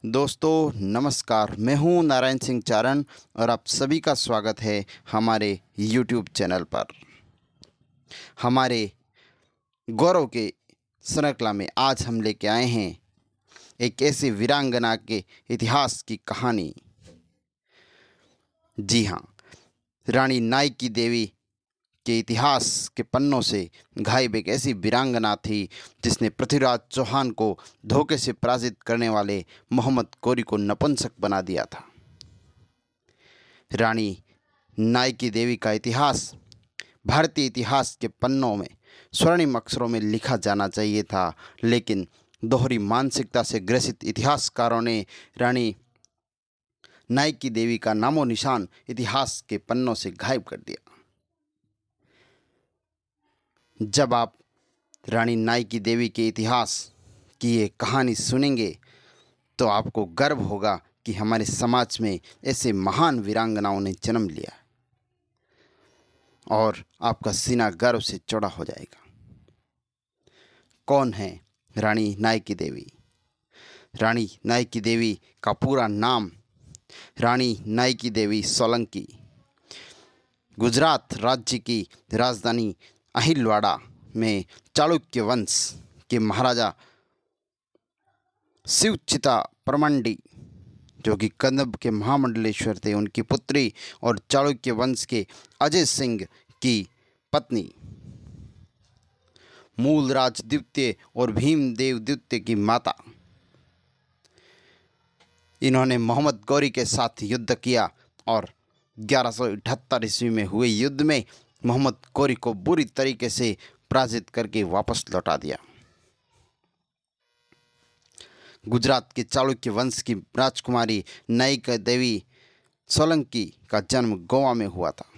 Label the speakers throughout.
Speaker 1: दोस्तों नमस्कार, मैं हूं नारायण सिंह चारण और आप सभी का स्वागत है हमारे YouTube चैनल पर। हमारे गौरव के श्रृंखला में आज हम लेके आए हैं एक ऐसी वीरांगना के इतिहास की कहानी। जी हाँ, रानी नाइकी देवी के इतिहास के पन्नों से गायब एक ऐसी वीरांगना थी जिसने पृथ्वीराज चौहान को धोखे से पराजित करने वाले मोहम्मद गौरी को नपुंसक बना दिया था। रानी नाइकी देवी का इतिहास भारतीय इतिहास के पन्नों में स्वर्णिम अक्षरों में लिखा जाना चाहिए था, लेकिन दोहरी मानसिकता से ग्रसित इतिहासकारों ने रानी नाइकी देवी का नामो निशान इतिहास के पन्नों से गायब कर दिया। जब आप रानी नाइकी देवी के इतिहास की ये कहानी सुनेंगे तो आपको गर्व होगा कि हमारे समाज में ऐसे महान वीरांगनाओं ने जन्म लिया और आपका सीना गर्व से चौड़ा हो जाएगा। कौन है रानी नाइकी देवी? रानी नाइकी देवी का पूरा नाम रानी नाइकी देवी सोलंकी, गुजरात राज्य की राजधानी अहिलवाड़ा में चालुक्य वंश के महाराजा शिवचिता परमंडी, जो कि कदंब के महामंडलेश्वर थे, उनकी पुत्री और चालुक्य वंश के अजय सिंह की पत्नी, मूलराज द्वितीय और भीमदेव द्वितीय की माता। इन्होंने मोहम्मद गौरी के साथ युद्ध किया और 1178 ईस्वी में हुए युद्ध में मोहम्मद गौरी को बुरी तरीके से पराजित करके वापस लौटा दिया। गुजरात के चालुक्य वंश की राजकुमारी नाइकी देवी सोलंकी का जन्म गोवा में हुआ था।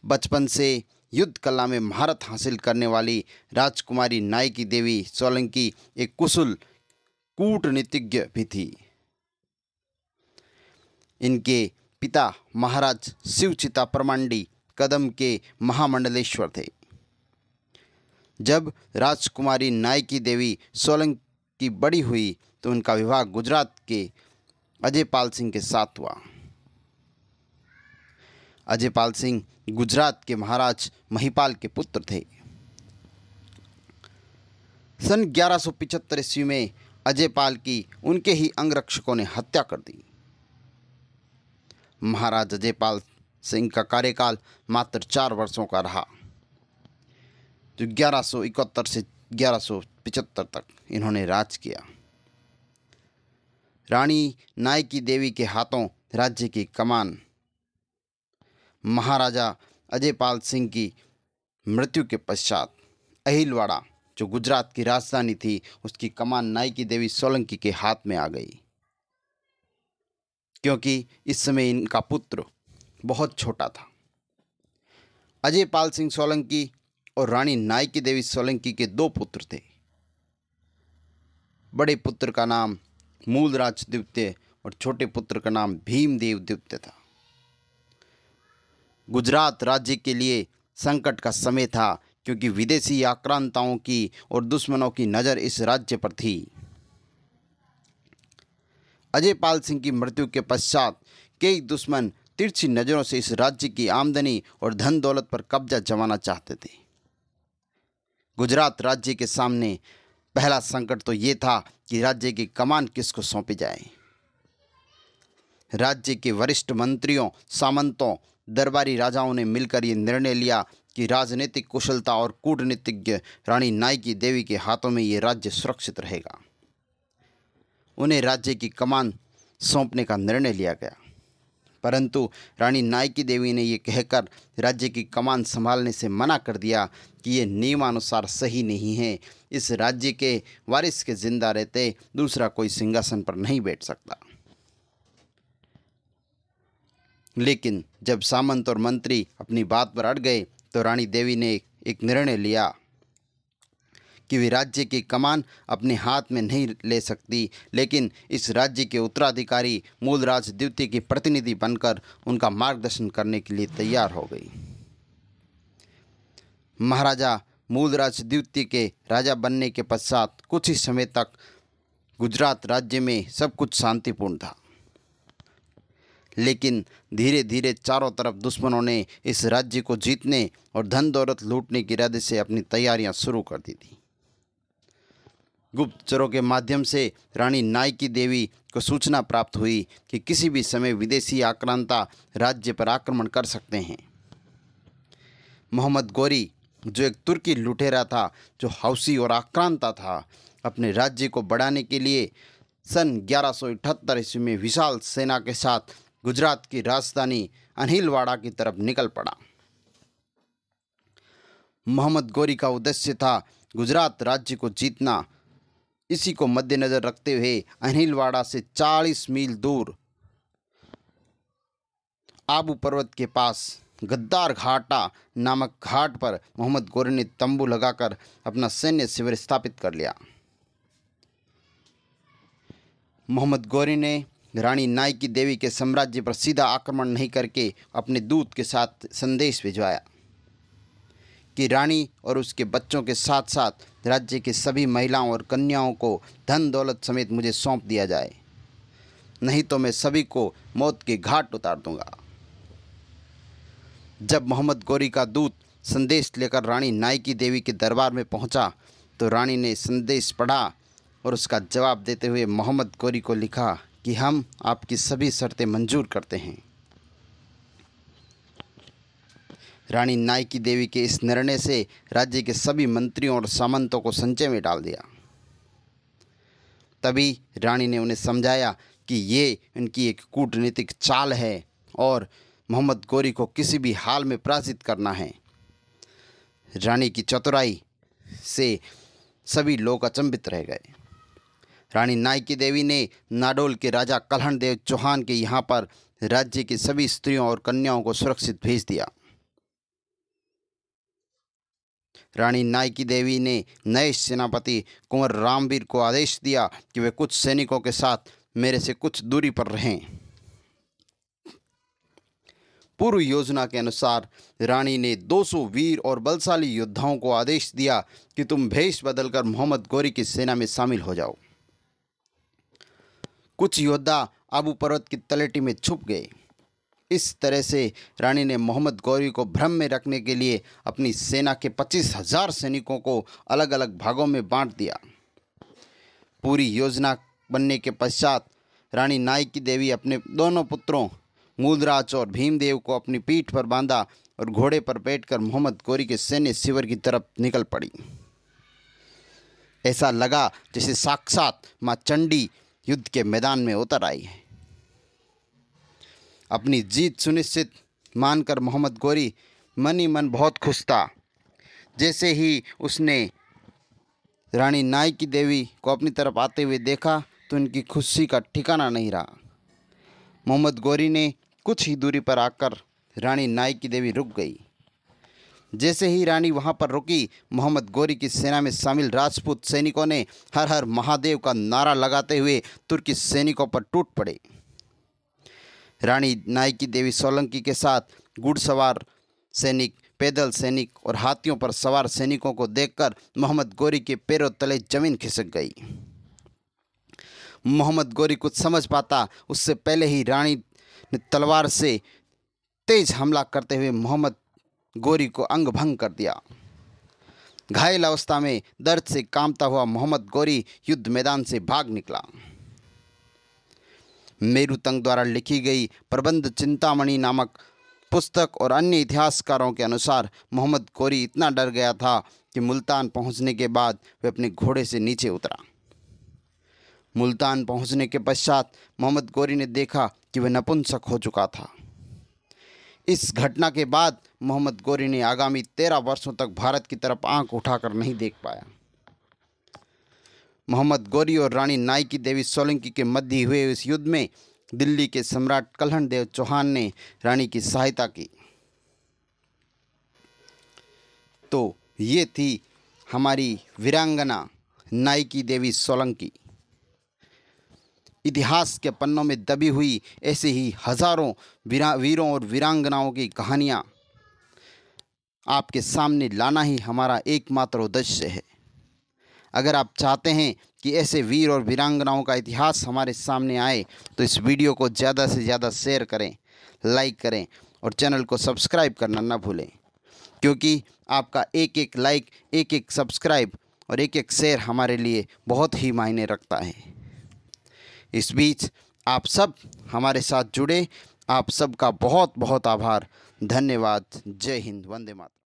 Speaker 1: बचपन से युद्ध कला में महारत हासिल करने वाली राजकुमारी नाइकी देवी सोलंकी एक कुशल कूटनीतिज्ञ भी थी। इनके पिता महाराज शिवचिता परमांडी कदंब के महामंडलेश्वर थे। जब राजकुमारी नाइकी देवी सोलंकी बड़ी हुई तो उनका विवाह गुजरात के अजयपाल सिंह के साथ हुआ। अजयपाल सिंह गुजरात के महाराज महिपाल के पुत्र थे। सन 1175 ईस्वी में अजयपाल की उनके ही अंगरक्षकों ने हत्या कर दी। महाराज अजयपाल सिंह का कार्यकाल मात्र 4 वर्षों का रहा, जो 1171 से 1175 तक इन्होंने राज किया। रानी नाइकी देवी के हाथों राज्य की कमान महाराजा अजयपाल सिंह की मृत्यु के पश्चात अहिलवाड़ा, जो गुजरात की राजधानी थी, उसकी कमान नाइकी देवी सोलंकी के हाथ में आ गई, क्योंकि इस समय इनका पुत्र बहुत छोटा था। अजयपाल सिंह सोलंकी और रानी नाइकी देवी सोलंकी के 2 पुत्र थे। बड़े पुत्र का नाम मूलराज द्वितीय और छोटे पुत्र का नाम भीमदेव द्वितीय था। गुजरात राज्य के लिए संकट का समय था, क्योंकि विदेशी आक्रांताओं की और दुश्मनों की नज़र इस राज्य पर थी। अजयपाल सिंह की मृत्यु के पश्चात कई दुश्मन तिरछी नज़रों से इस राज्य की आमदनी और धन दौलत पर कब्जा जमाना चाहते थे। गुजरात राज्य के सामने पहला संकट तो ये था कि राज्य की कमान किसको सौंपी जाए। राज्य के वरिष्ठ मंत्रियों, सामंतों, दरबारी राजाओं ने मिलकर ये निर्णय लिया कि राजनीतिक कुशलता और कूटनीतिज्ञ रानी नाइकी देवी के हाथों में ये राज्य सुरक्षित रहेगा। उन्हें राज्य की कमान सौंपने का निर्णय लिया गया, परंतु रानी नाइकी देवी ने ये कहकर राज्य की कमान संभालने से मना कर दिया कि ये नियमानुसार सही नहीं है। इस राज्य के वारिस के जिंदा रहते दूसरा कोई सिंहासन पर नहीं बैठ सकता। लेकिन जब सामंत और मंत्री अपनी बात पर अड़ गए तो रानी देवी ने एक निर्णय लिया कि वे राज्य की कमान अपने हाथ में नहीं ले सकती, लेकिन इस राज्य के उत्तराधिकारी मूलराज द्वितीय की प्रतिनिधि बनकर उनका मार्गदर्शन करने के लिए तैयार हो गई। महाराजा मूलराज द्वितीय के राजा बनने के पश्चात कुछ ही समय तक गुजरात राज्य में सब कुछ शांतिपूर्ण था, लेकिन धीरे धीरे चारों तरफ दुश्मनों ने इस राज्य को जीतने और धन दौलत लूटने के इरादे से अपनी तैयारियां शुरू कर दी थी। गुप्तचरों के माध्यम से रानी नायकी देवी को सूचना प्राप्त हुई कि किसी भी समय विदेशी आक्रांता राज्य पर आक्रमण कर सकते हैं। मोहम्मद गौरी, जो एक तुर्की लुटेरा था जो हौसी और आक्रांता था, अपने राज्य को बढ़ाने के लिए सन 1178 ईस्वी में विशाल सेना के साथ गुजरात की राजधानी अनिलवाड़ा की तरफ निकल पड़ा। मोहम्मद गौरी का उद्देश्य था गुजरात राज्य को जीतना। इसी को मद्देनजर रखते हुए अनिलवाड़ा से 40 मील दूर आबू पर्वत के पास गद्दार घाटा नामक घाट पर मोहम्मद गौरी ने तंबू लगाकर अपना सैन्य शिविर स्थापित कर लिया। मोहम्मद गौरी ने रानी नायकी देवी के साम्राज्य पर सीधा आक्रमण नहीं करके अपने दूत के साथ संदेश भिजवाया कि रानी और उसके बच्चों के साथ साथ राज्य के सभी महिलाओं और कन्याओं को धन दौलत समेत मुझे सौंप दिया जाए, नहीं तो मैं सभी को मौत के घाट उतार दूंगा। जब मोहम्मद गौरी का दूत संदेश लेकर रानी नायकी देवी के दरबार में पहुंचा तो रानी ने संदेश पढ़ा और उसका जवाब देते हुए मोहम्मद गौरी को लिखा कि हम आपकी सभी शर्तें मंजूर करते हैं। रानी नायकी देवी के इस निर्णय से राज्य के सभी मंत्रियों और सामंतों को संचय में डाल दिया। तभी रानी ने उन्हें समझाया कि ये उनकी एक कूटनीतिक चाल है और मोहम्मद गौरी को किसी भी हाल में पराजित करना है। रानी की चतुराई से सभी लोग अचंभित रह गए। रानी नायकी देवी ने नाडोल के राजा कल्हण देव चौहान के यहाँ पर राज्य की सभी स्त्रियों और कन्याओं को सुरक्षित भेज दिया। रानी नायकी देवी ने नए सेनापति कुंवर रामवीर को आदेश दिया कि वे कुछ सैनिकों के साथ मेरे से कुछ दूरी पर रहें। पूर्व योजना के अनुसार रानी ने 200 वीर और बलशाली योद्धाओं को आदेश दिया कि तुम भेष बदलकर मोहम्मद गौरी की सेना में शामिल हो जाओ। कुछ योद्धा आबू पर्वत की तलेटी में छुप गए। इस तरह से रानी ने मोहम्मद गौरी को भ्रम में रखने के लिए अपनी सेना के 25,000 सैनिकों को अलग अलग भागों में बांट दिया। पूरी योजना बनने के पश्चात रानी नायकी देवी अपने दोनों पुत्रों मूलराज और भीमदेव को अपनी पीठ पर बांधा और घोड़े पर बैठकर मोहम्मद गौरी के सैन्य शिविर की तरफ निकल पड़ी। ऐसा लगा जैसे साक्षात मां चंडी युद्ध के मैदान में उतर आई है। अपनी जीत सुनिश्चित मानकर मोहम्मद गौरी मन ही मन बहुत खुश था। जैसे ही उसने रानी नायकी देवी को अपनी तरफ आते हुए देखा तो उनकी खुशी का ठिकाना नहीं रहा। मोहम्मद गौरी ने कुछ ही दूरी पर आकर रानी नायकी देवी रुक गई। जैसे ही रानी वहां पर रुकी, मोहम्मद गौरी की सेना में शामिल राजपूत सैनिकों ने हर हर महादेव का नारा लगाते हुए तुर्की सैनिकों पर टूट पड़े। रानी नायकी देवी सोलंकी के साथ घुड़सवार सैनिक, पैदल सैनिक और हाथियों पर सवार सैनिकों को देखकर मोहम्मद गौरी के पैरों तले जमीन खिसक गई। मोहम्मद गौरी कुछ समझ पाता उससे पहले ही रानी ने तलवार से तेज हमला करते हुए मोहम्मद गौरी को अंग भंग कर दिया। घायल अवस्था में दर्द से कांपता हुआ मोहम्मद गौरी युद्ध मैदान से भाग निकला। मेरुतंग द्वारा लिखी गई प्रबंध चिंतामणि नामक पुस्तक और अन्य इतिहासकारों के अनुसार मोहम्मद गौरी इतना डर गया था कि मुल्तान पहुंचने के बाद वे अपने घोड़े से नीचे उतरा। मुल्तान पहुंचने के पश्चात मोहम्मद गौरी ने देखा कि वह नपुंसक हो चुका था। इस घटना के बाद मोहम्मद गौरी ने आगामी 13 वर्षों तक भारत की तरफ आंख उठाकर नहीं देख पाया। मोहम्मद गौरी और रानी नायकी देवी सोलंकी के मध्य हुए इस युद्ध में दिल्ली के सम्राट कल्हण देव चौहान ने रानी की सहायता की। तो ये थी हमारी वीरांगना नायकी देवी सोलंकी। इतिहास के पन्नों में दबी हुई ऐसे ही हजारों वीरों और वीरांगनाओं की कहानियाँ आपके सामने लाना ही हमारा एकमात्र उद्देश्य है। अगर आप चाहते हैं कि ऐसे वीर और वीरांगनाओं का इतिहास हमारे सामने आए तो इस वीडियो को ज़्यादा से ज़्यादा शेयर करें, लाइक करें और चैनल को सब्सक्राइब करना ना भूलें, क्योंकि आपका एक एक लाइक, एक एक सब्सक्राइब और एक एक शेयर हमारे लिए बहुत ही मायने रखता है। इस बीच आप सब हमारे साथ जुड़े, आप सबका बहुत बहुत आभार, धन्यवाद। जय हिंद, वंदे मातरम।